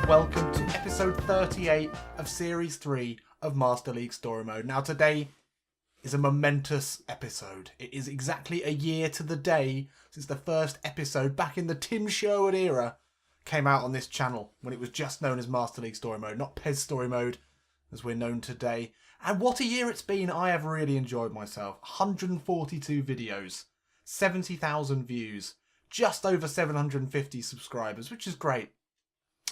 welcome to episode 38 of Series 3 of Master League Story Mode. Now today is a momentous episode. It is exactly a year to the day since the first episode back in the Tim Sherwood era came out on this channel when it was just known as Master League Story Mode, not PES Story Mode as we're known today. And what a year it's been. I have really enjoyed myself. 142 videos, 70,000 views, just over 750 subscribers, which is great.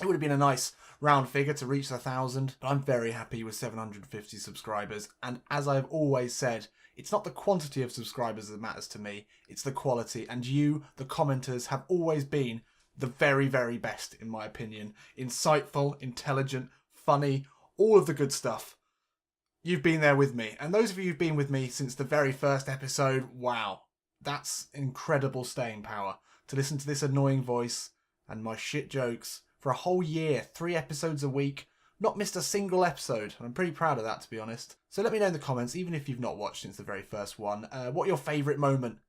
It would have been a nice round figure to reach 1,000, but I'm very happy with 750 subscribers. And as I've always said, it's not the quantity of subscribers that matters to me, it's the quality. And you, the commenters, have always been the very, very best, in my opinion. Insightful, intelligent, funny, all of the good stuff. You've been there with me. And those of you who've been with me since the very first episode, wow, that's incredible staying power. To listen to this annoying voice and my shit jokes for a whole year, 3 episodes a week, not missed a single episode. I'm pretty proud of that, to be honest. So let me know in the comments, even if you've not watched since the very first one, what your favourite moment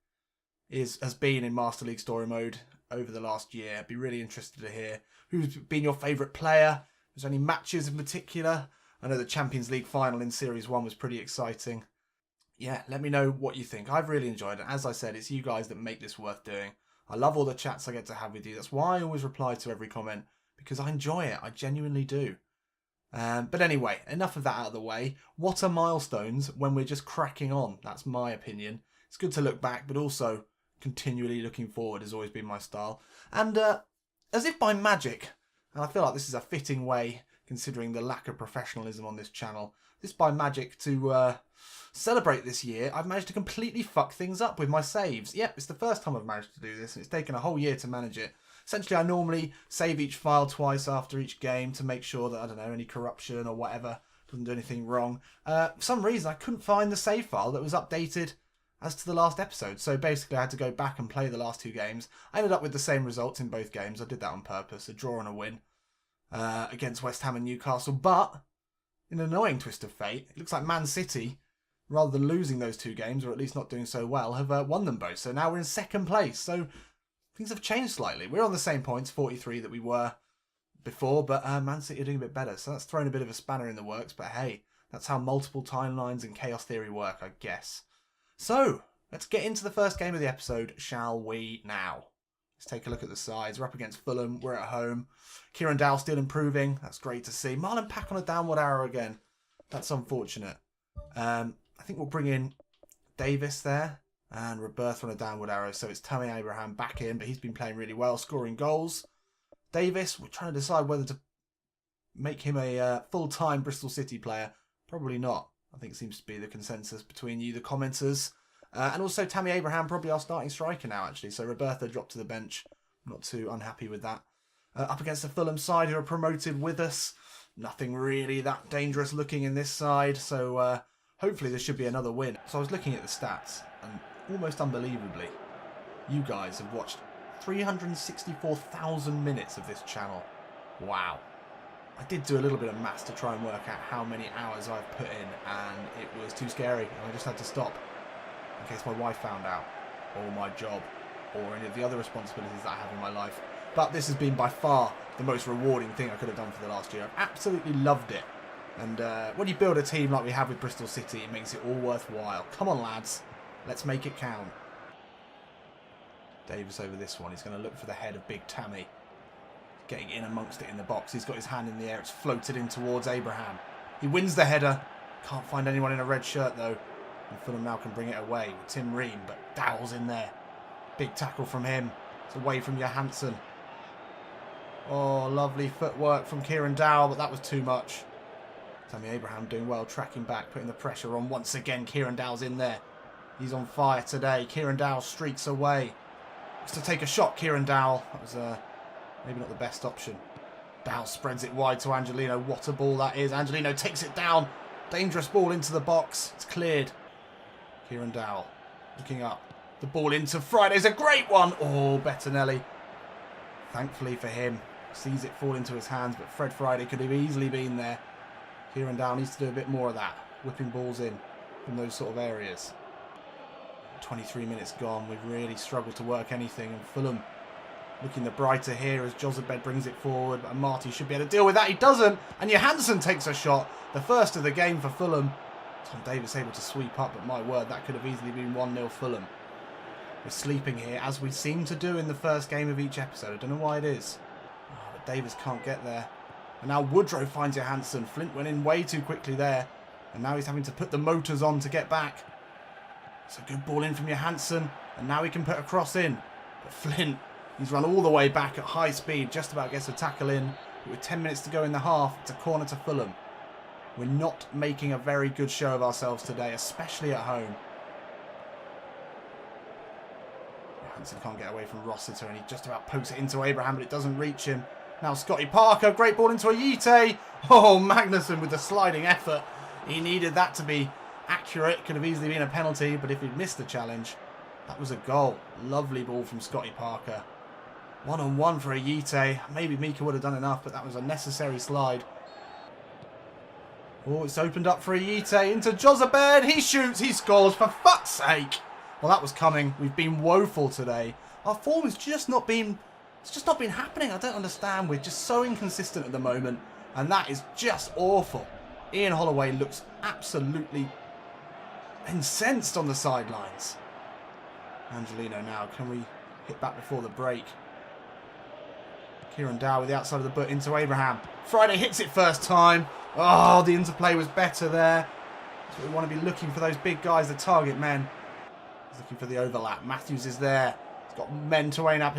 has been in Master League Story Mode over the last year. I'd be really interested to hear who's been your favourite player. Is there any matches in particular? I know the Champions League final in Series 1 was pretty exciting. Yeah, let me know what you think. I've really enjoyed it. As I said, it's you guys that make this worth doing. I love all the chats I get to have with you. That's why I always reply to every comment, because I enjoy it. I genuinely do. But anyway, enough of that out of the way. What are milestones when we're just cracking on? That's my opinion. It's good to look back, but also continually looking forward has always been my style. And as if by magic, and I feel like this is a fitting way, considering the lack of professionalism on this channel, this by magic to celebrate this year, I've managed to completely fuck things up with my saves. Yep, it's the first time I've managed to do this, and it's taken a whole year to manage it. Essentially, I normally save each file twice after each game to make sure that, I don't know, any corruption or whatever doesn't do anything wrong. For some reason, I couldn't find the save file that was updated as to the last episode. So basically, I had to go back and play the last 2 games. I ended up with the same results in both games. I did that on purpose, a draw and a win against West Ham and Newcastle. But in an annoying twist of fate, it looks like Man City, rather than losing those 2 games, or at least not doing so well, have won them both. So now we're in second place. So things have changed slightly. We're on the same points, 43, that we were before, but Man City are doing a bit better. So that's thrown a bit of a spanner in the works. But hey, that's how multiple timelines and chaos theory work, I guess. So let's get into the first game of the episode, shall we now? Let's take a look at the sides. We're up against Fulham. We're at home. Kieran Dowell still improving. That's great to see. Marlon Pack on a downward arrow again. That's unfortunate. I think we'll bring in Davis there. And Roberta on a downward arrow. So it's Tammy Abraham back in. But he's been playing really well, scoring goals. Davis, we're trying to decide whether to make him a full-time Bristol City player. Probably not. I think it seems to be the consensus between you, the commenters. And also Tammy Abraham, probably our starting striker now, actually. So Roberta dropped to the bench. I'm not too unhappy with that. Up against the Fulham side, who are promoted with us. Nothing really that dangerous looking in this side. So hopefully there should be another win. So I was looking at the stats, and almost unbelievably, you guys have watched 364,000 minutes of this channel. Wow. I did do a little bit of maths to try and work out how many hours I've put in, and it was too scary, and I just had to stop in case my wife found out, or my job, or any of the other responsibilities that I have in my life. But this has been by far the most rewarding thing I could have done for the last year. I've absolutely loved it. And when you build a team like we have with Bristol City, it makes it all worthwhile. Come on, lads. Let's make it count. Davis over this one. He's going to look for the head of Big Tammy. Getting in amongst it in the box. He's got his hand in the air. It's floated in towards Abraham. He wins the header. Can't find anyone in a red shirt, though. And Fulham now can bring it away with Tim Ream, but Dowell's in there. Big tackle from him. It's away from Johansson. Oh, lovely footwork from Kieran Dowell, but that was too much. Tammy Abraham doing well, tracking back, putting the pressure on. Once again, Kieran Dowell's in there. He's on fire today. Kieran Dowell streaks away. Just to take a shot, Kieran Dowell. That was maybe not the best option. Dowell spreads it wide to Angelino. What a ball that is. Angelino takes it down. Dangerous ball into the box. It's cleared. Kieran Dowell looking up. The ball into Friday's a great one. Oh, Bettinelli. Thankfully for him, sees it fall into his hands, but Fred Friday could have easily been there. Kieran Dowell needs to do a bit more of that. Whipping balls in from those sort of areas. 23 minutes gone. We've really struggled to work anything, and Fulham Looking the brighter here as Jozabed brings it forward. But Marty should be able to deal with that. He doesn't. And Johansson takes a shot. The first of the game for Fulham. Tom Davies able to sweep up. But my word, that could have easily been 1-0 Fulham. We're sleeping here as we seem to do in the first game of each episode. I don't know why it is. Oh, but Davies can't get there. And now Woodrow finds Johansson. Flint went in way too quickly there. And now he's having to put the motors on to get back. It's a good ball in from Johansson. And now he can put a cross in. But Flint, he's run all the way back at high speed. Just about gets a tackle in. But with 10 minutes to go in the half, it's a corner to Fulham. We're not making a very good show of ourselves today, especially at home. Johansson can't get away from Rossiter, and he just about pokes it into Abraham, but it doesn't reach him. Now Scotty Parker, great ball into Ayite. Oh, Magnussen with the sliding effort. He needed that to be accurate. Could have easily been a penalty, but if he'd missed the challenge, that was a goal. Lovely ball from Scotty Parker. 1-on-1 for Ayite. Maybe Mika would have done enough, but that was a necessary slide. Oh, it's opened up for Ayite into Jozabed. He shoots, he scores, for fuck's sake. Well, that was coming. We've been woeful today. Our form has just not been... It's just not been happening. I don't understand. We're just so inconsistent at the moment. And that is just awful. Ian Holloway looks absolutely incensed on the sidelines. Angelino now. Can we hit back before the break? Kieran Dow with the outside of the butt into Abraham. Friday hits it first time. Oh, the interplay was better there. That's what we want to be looking for, those big guys, the target men. He's looking for the overlap. Matthews is there. He's got men to aim at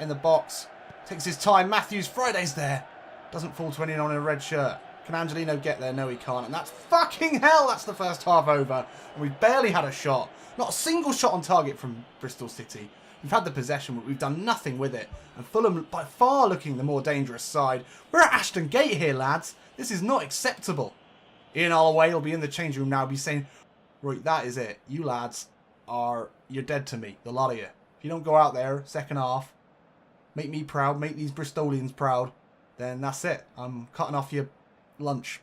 in the box. Takes his time. Matthews, Friday's there. Doesn't fall to anyone in a red shirt. Can Angelino get there? No, he can't. And that's fucking hell. That's the first half over. And we've barely had a shot. Not a single shot on target from Bristol City. We've had the possession, but we've done nothing with it. And Fulham, by far, looking the more dangerous side. We're at Ashton Gate here, lads. This is not acceptable. Ian Holloway will be in the change room now, be saying, right, that is it. You lads you're dead to me, the lot of you. If you don't go out there, second half, make me proud, make these Bristolians proud, then that's it. I'm cutting off your lunch.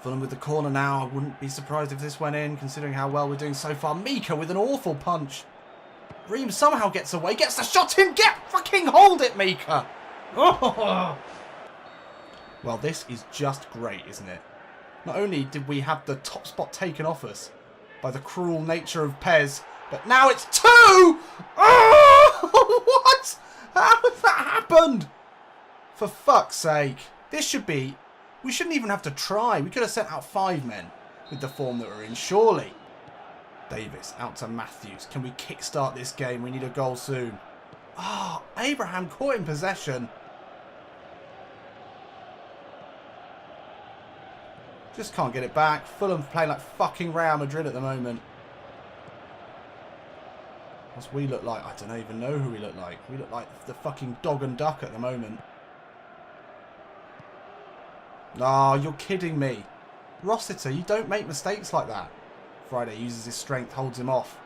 Fulham with the corner now. I wouldn't be surprised if this went in, considering how well we're doing so far. Mika with an awful punch. Ream somehow gets away, gets the shot in. Fucking hold it, Mika. Oh. Well, this is just great, isn't it? Not only did we have the top spot taken off us by the cruel nature of PES, but now it's 2! Oh, what? How has that happened? For fuck's sake. This should be... We shouldn't even have to try. We could have sent out 5 men with the form that we're in, surely. Davis out to Matthews. Can we kickstart this game? We need a goal soon. Ah, oh, Abraham caught in possession. Just can't get it back. Fulham playing like fucking Real Madrid at the moment. What's we look like? I don't even know who we look like. We look like the fucking dog and duck at the moment. Oh, you're kidding me. Rossiter, you don't make mistakes like that. Friday uses his strength, holds him off.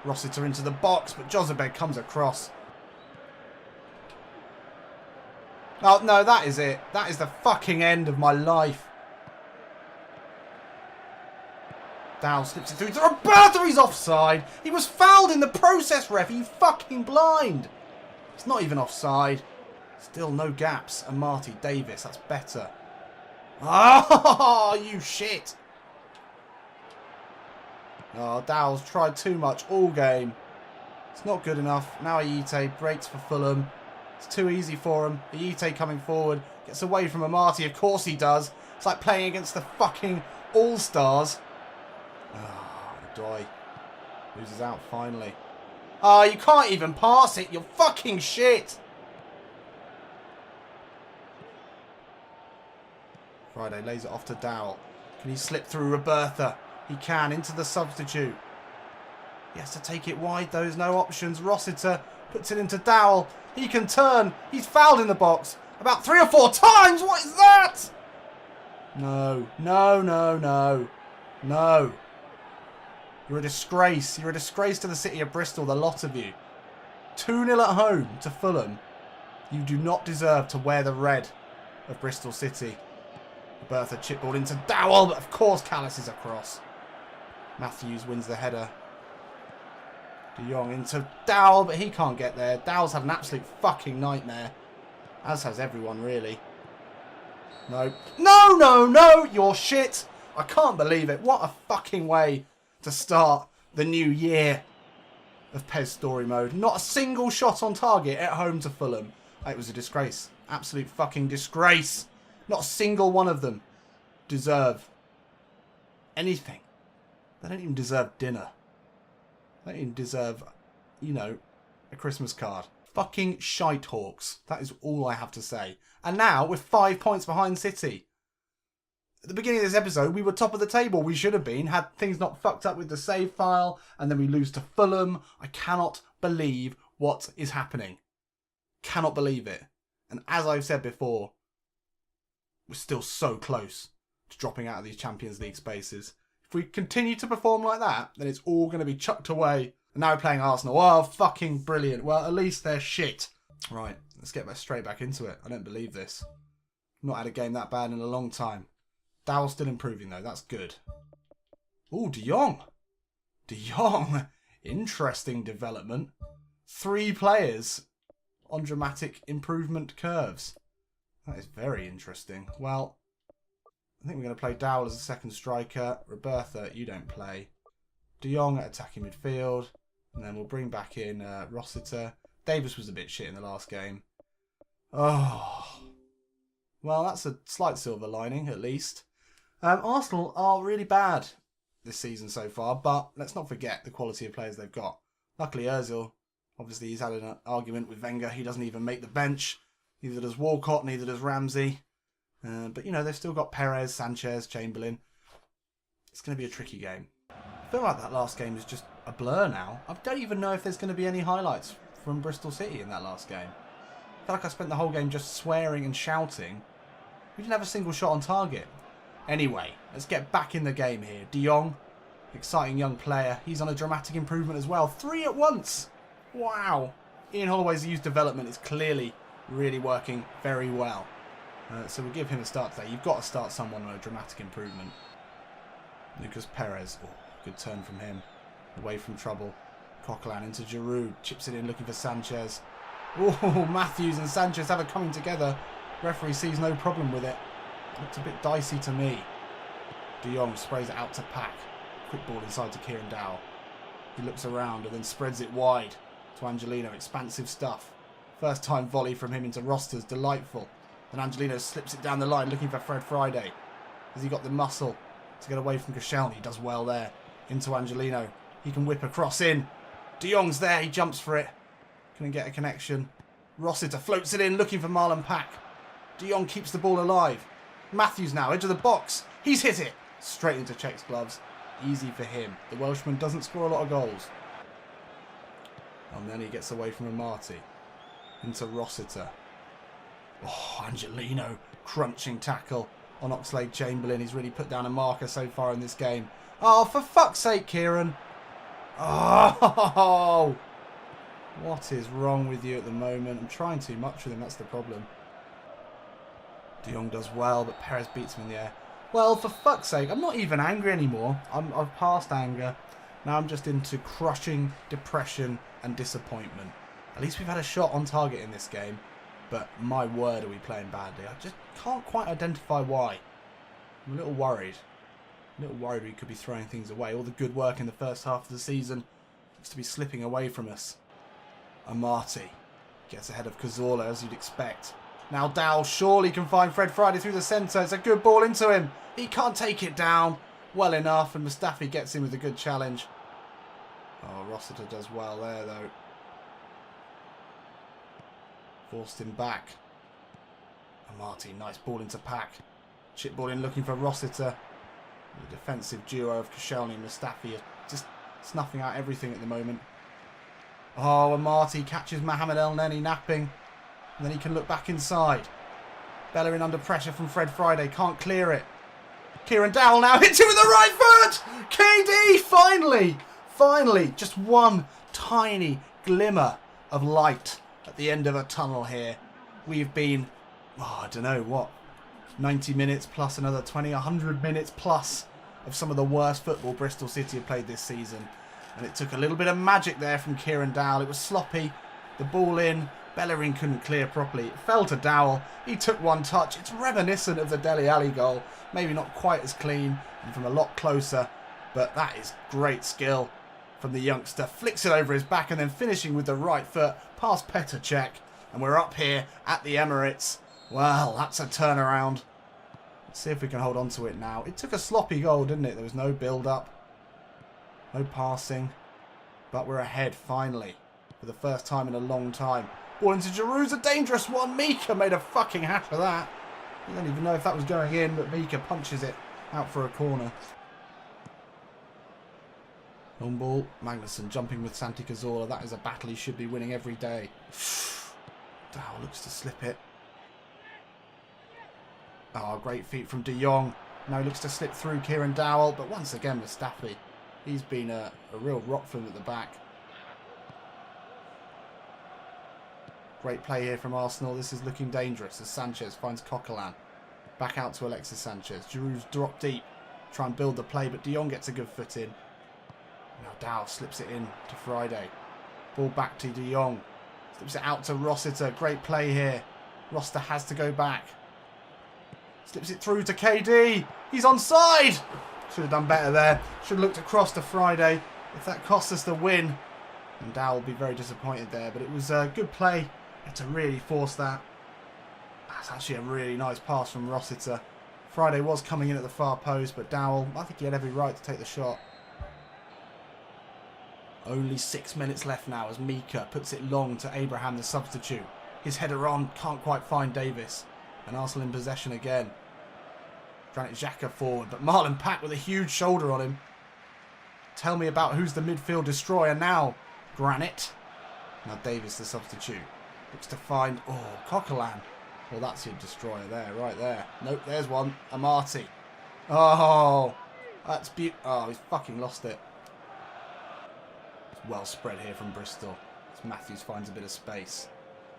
Rossiter into the box, but Jozabed comes across. Oh, no, that is it. That is the fucking end of my life. Dow slips it through to Roberto. He's offside. He was fouled in the process, ref. Are you fucking blind? It's not even offside. Still no gaps. And Marty Davis, that's better. Oh, you shit. Oh, Dow's tried too much all game. It's not good enough. Now Ayite breaks for Fulham. It's too easy for him. Ayite coming forward. Gets away from Amati. Of course he does. It's like playing against the fucking All-Stars. Oh, Doy loses out finally. Oh, you can't even pass it. You're fucking shit. Friday lays it off to Dowell. Can he slip through Roberta? He can, into the substitute. He has to take it wide, though. There's no options. Rossiter puts it into Dowell. He can turn. He's fouled in the box about 3 or 4 times. What is that? No, no, no, no. No. You're a disgrace. You're a disgrace to the city of Bristol, the lot of you. 2-0 at home to Fulham. You do not deserve to wear the red of Bristol City. Bertha chipballed into Dowell, but of course Callis is across. Matthews wins the header. De Jong into Dowell, but he can't get there. Dowell's had an absolute fucking nightmare. As has everyone, really. No. No, no, no! You're shit! I can't believe it. What a fucking way to start the new year of PES Story Mode. Not a single shot on target at home to Fulham. It was a disgrace. Absolute fucking disgrace. Not a single one of them deserve anything. They don't even deserve dinner. They don't even deserve, you know, a Christmas card. Fucking shite hawks. That is all I have to say. And now we're 5 points behind City. At the beginning of this episode, we were top of the table. We should have been, had things not fucked up with the save file, and then we lose to Fulham. I cannot believe what is happening. Cannot believe it. And as I've said before, we're still so close to dropping out of these Champions League spaces. If we continue to perform like that, then it's all going to be chucked away. And now we're playing Arsenal. Oh, fucking brilliant. Well, at least they're shit. Right, let's get straight back into it. I don't believe this. Not had a game that bad in a long time. Dowell's still improving, though. That's good. Ooh, De Jong. De Jong. Interesting development. 3 players on dramatic improvement curves. That is very interesting. Well, I think we're going to play Dowell as a second striker. Robertha, you don't play. De Jong at attacking midfield. And then we'll bring back in Rossiter. Davis was a bit shit in the last game. Oh. Well, that's a slight silver lining, at least. Arsenal are really bad this season so far, but let's not forget the quality of players they've got. Luckily, Ozil, obviously he's had an argument with Wenger. He doesn't even make the bench. Neither does Walcott, neither does Ramsey. But, you know, they've still got Perez, Sanchez, Chamberlain. It's going to be a tricky game. I feel like that last game is just a blur now. I don't even know if there's going to be any highlights from Bristol City in that last game. I feel like I spent the whole game just swearing and shouting. We didn't have a single shot on target. Anyway, let's get back in the game here. De Jong, exciting young player. He's on a dramatic improvement as well. 3 at once. Wow. Ian Holloway's youth development is clearly really working very well. So we'll give him a start today. You've got to start someone on a dramatic improvement. Lucas Perez. Oh, good turn from him. Away from trouble. Coquelin into Giroud. Chips it in looking for Sanchez. Oh, Matthews and Sanchez have it coming together. Referee sees no problem with it. Looked a bit dicey to me. De Jong sprays it out to Pack. Quick ball inside to Kieran Dowell. He looks around and then spreads it wide to Angelino. Expansive stuff. First time volley from him into Rosters. Delightful. Then Angelino slips it down the line looking for Fred Friday. Has he got the muscle to get away from Koscielny? He does well there. Into Angelino. He can whip across in. De Jong's there. He jumps for it. Couldn't get a connection. Rossiter floats it in looking for Marlon Pack. De Jong keeps the ball alive. Matthews now, edge of the box. He's hit it. Straight into Czech's gloves. Easy for him. The Welshman doesn't score a lot of goals. And then he gets away from Amati. Into Rossiter. Oh, Angelino. Crunching tackle on Oxlade-Chamberlain. He's really put down a marker so far in this game. Oh, for fuck's sake, Kieran. Oh! What is wrong with you at the moment? I'm trying too much with him. That's the problem. De Jong does well, but Perez beats him in the air. Well, for fuck's sake, I'm not even angry anymore. I've passed anger. Now I'm just into crushing depression and disappointment. At least we've had a shot on target in this game. But my word, are we playing badly. I just can't quite identify why. I'm a little worried. A little worried we could be throwing things away. All the good work in the first half of the season looks to be slipping away from us. Amati gets ahead of Cazorla, as you'd expect. Now Dowell surely can find Fred Friday through the centre. It's a good ball into him. He can't take it down well enough, and Mustafi gets in with a good challenge. Oh, Rossiter does well there, though. Forced him back. Amati, nice ball into Pack. Chip ball in looking for Rossiter. The defensive duo of Koscielny and Mustafi are just snuffing out everything at the moment. Oh, Amati catches Mohamed El Neni napping. And then he can look back inside. Bellerin under pressure from Fred Friday. Can't clear it. Kieran Dowell now hits it with the right foot. KD, finally. Finally. Just one tiny glimmer of light at the end of a tunnel here. We've been, I don't know what, 90 minutes plus another 20, 100 minutes plus of some of the worst football Bristol City have played this season. And it took a little bit of magic there from Kieran Dowell. It was sloppy. The ball in. Bellerin couldn't clear properly. It fell to Dowell. He took one touch. It's reminiscent of the Dele Alli goal. Maybe not quite as clean and from a lot closer. But that is great skill from the youngster. Flicks it over his back and then finishing with the right foot past Petr Cech. And we're up here at the Emirates. Well, that's a turnaround. Let's see if we can hold on to it now. It took a sloppy goal, didn't it? There was no build-up. No passing. But we're ahead, finally. For the first time in a long time. Ball into Giroud's a dangerous one. Mika made a fucking hash of that. I don't even know if that was going in, but Mika punches it out for a corner. Long ball. Magnussen jumping with Santi Cazorla. That is a battle he should be winning every day. Dowell looks to slip it. Oh, great feet from De Jong. Now he looks to slip through Kieran Dowell, but once again Mustafi. He's been a real rock for him at the back. Great play here from Arsenal. This is looking dangerous as Sanchez finds Coquelin. Back out to Alexis Sanchez. Giroud's dropped deep. Try and build the play, but De Jong gets a good foot in. Now Dowell slips it in to Friday. Ball back to De Jong. Slips it out to Rossiter. Great play here. Rossiter has to go back. Slips it through to KD. He's onside. Should have done better there. Should have looked across to Friday. If that costs us the win. And Dowell will be very disappointed there. But it was a good play. Had to really force that. That's actually a really nice pass from Rossiter. Friday was coming in at the far post, but Dowell, I think he had every right to take the shot. Only 6 minutes left now as Mika puts it long to Abraham, the substitute. His header on, can't quite find Davis. And Arsenal in possession again. Granit Xhaka forward, but Marlon Pack with a huge shoulder on him. Tell me about who's the midfield destroyer now. Granit. Now Davis, the substitute. Looks to find... Oh, Coquelin. Well, that's your destroyer there, right there. Nope, there's one. Amati. Oh, that's beautiful. Oh, he's fucking lost it. It's well spread here from Bristol. As Matthews finds a bit of space.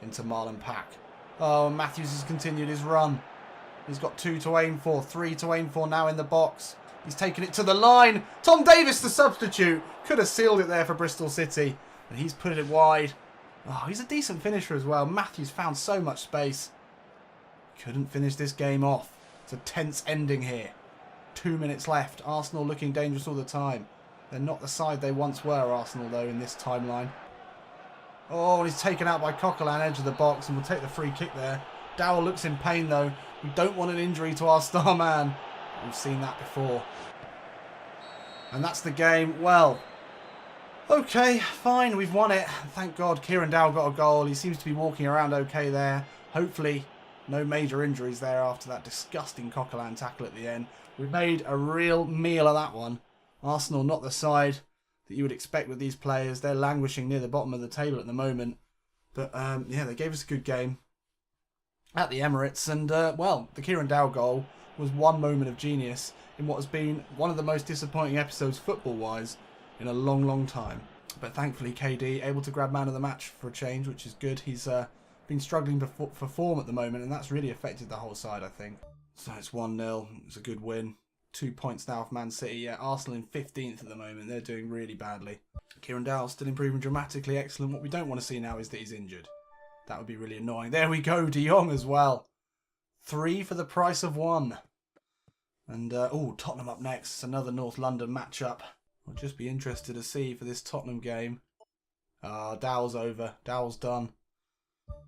Into Marlon Pack. Oh, Matthews has continued his run. He's got 2 to aim for. 3 to aim for now in the box. He's taken it to the line. Tom Davis, the substitute. Could have sealed it there for Bristol City. And he's put it wide. Oh, he's a decent finisher as well. Matthews found so much space. Couldn't finish this game off. It's a tense ending here. 2 minutes left. Arsenal looking dangerous all the time. They're not the side they once were, Arsenal, though, in this timeline. Oh, he's taken out by Coquelin, edge of the box, and we'll take the free kick there. Dowell looks in pain, though. We don't want an injury to our star man. We've seen that before. And that's the game. Well... Okay, fine, we've won it. Thank God Kieran Dowell got a goal. He seems to be walking around okay there. Hopefully, no major injuries there after that disgusting Coquelin tackle at the end. We've made a real meal of that one. Arsenal not the side that you would expect with these players. They're languishing near the bottom of the table at the moment. But, yeah, they gave us a good game at the Emirates. And, well, the Kieran Dowell goal was one moment of genius in what has been one of the most disappointing episodes football-wise in a long, long time. But thankfully, KD able to grab man of the match for a change, which is good. He's been struggling for form at the moment, and that's really affected the whole side, I think. So it's 1-0. It's a good win. 2 points now for Man City. Yeah, Arsenal in 15th at the moment. They're doing really badly. Kieran Dowell still improving dramatically. Excellent. What we don't want to see now is that he's injured. That would be really annoying. There we go. De Jong as well. 3 for the price of 1. And, oh, Tottenham up next. Another North London matchup. I'll just be interested to see for this Tottenham game. Dowell's over. Dowell's done.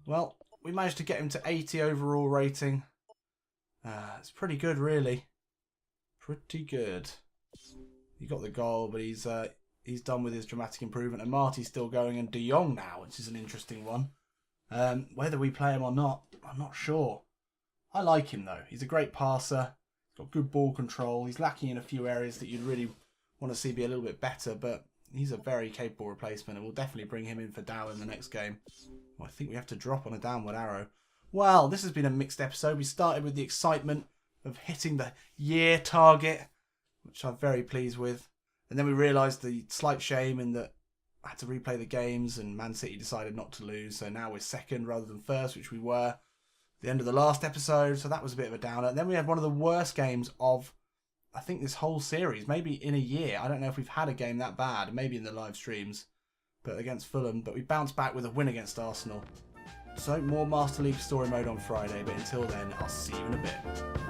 Well, we managed to get him to 80 overall rating. It's pretty good, really. Pretty good. He got the goal, but he's done with his dramatic improvement. And Marty's still going, and De Jong now, which is an interesting one. Whether we play him or not, I'm not sure. I like him, though. He's a great passer. He's got good ball control. He's lacking in a few areas that you'd really want to see be a little bit better, but he's a very capable replacement, and we'll definitely bring him in for Dowell in the next game. Well, I think we have to drop on a downward arrow. Well, this has been a mixed episode. We started with the excitement of hitting the year target, which I'm very pleased with. And then we realised the slight shame in that I had to replay the games and Man City decided not to lose. So now we're second rather than first, which we were at the end of the last episode. So that was a bit of a downer. And then we had one of the worst games of I think this whole series, maybe in a year. I don't know if we've had a game that bad, maybe in the live streams, but against Fulham. But we bounced back with a win against Arsenal. So more Master League Story Mode on Friday, but until then, I'll see you in a bit.